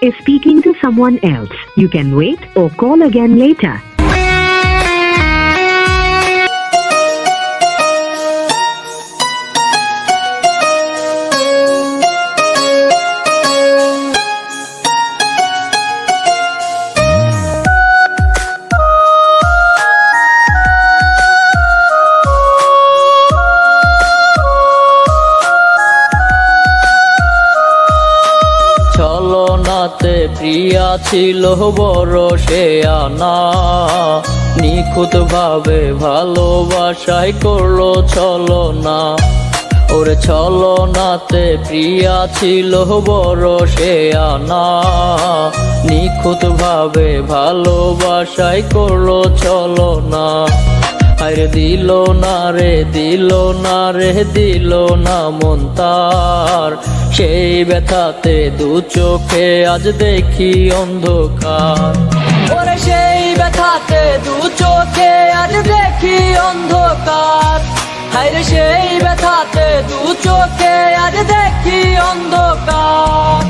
is speaking to someone else. You can wait or call again later. ছলনাতে প্রিয়া ছিল বড় সে আনা, নিখুঁত ভাবে ভালোবাসায় করলো ছলনা। ওরে ছলনাতে প্রিয়া ছিল বড় সে আনা, নিখুঁত ভাবে ভালোবাসায় করলো ছলনা। আরে দিল না রে দিল না রে দিল না মন তার, সেই ব্যথাতে দু চোখে আজ দেখি অন্ধকার। ওরে সেই ব্যথাতে দু চোখে আজ দেখি অন্ধকার, হায়রে সেই ব্যথাতে দু চোখে আজ দেখি অন্ধকার।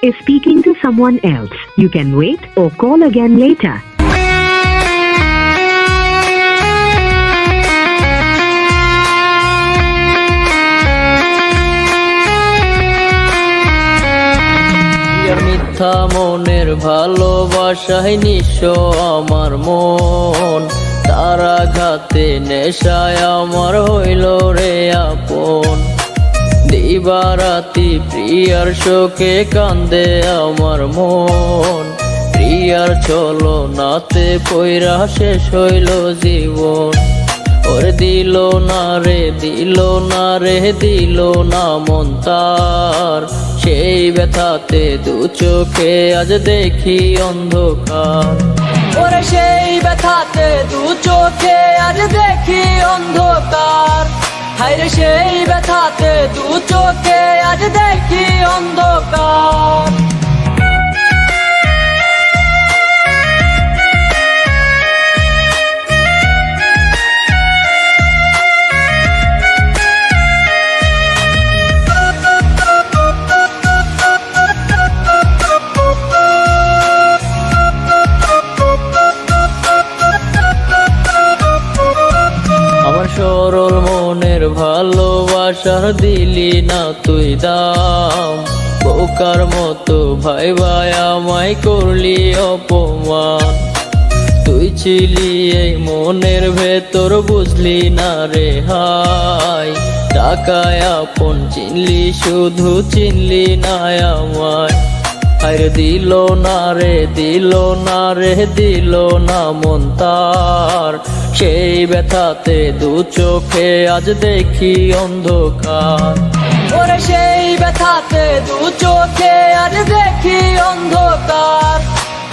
Is speaking to someone else. You can wait or call again later. মিথ্যা মনের ভালোবাসায় নিঃস্ব আমার মন, তার আঘাতে নেশায় আমার হইল রে আপন। দিবারাতি প্রিয়ার শোকে কান্দে আমার মন, প্রিয়ার ছলনাতে পইরা শেষ হইল জীবন। ওরে দিল না রে দিল না রে দিল না মন তার, সেই ব্যথাতে দু চোখে আজ দেখি অন্ধকার। ওরে সেই ব্যথাতে দু চোখে আজ দেখি অন্ধকার, হায়রে সেই ব্যথাতে দু চোখে আজ দেখি অন্ধকার। আমার সরল মনের ভালোবাসার দিলি না তুই দাম, বোকার মতো ভাই ভাই আমায় করলি অপমান। তুই ছিলি এই মনের ভেতর বুঝলি না রে হাই, টাকায় আপন চিনলি শুধু চিনলি না আমায়। আরে দিল না রে দিল না রে দিল না মন তার, সেই ব্যথাতে দু চোখে আজ দেখি অন্ধকার। ওরে সেই ব্যথাতে দু চোখে আজ দেখি অন্ধকার,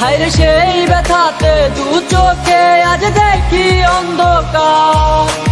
হায়রে সেই ব্যথাতে দু চোখে আজ দেখি অন্ধকার।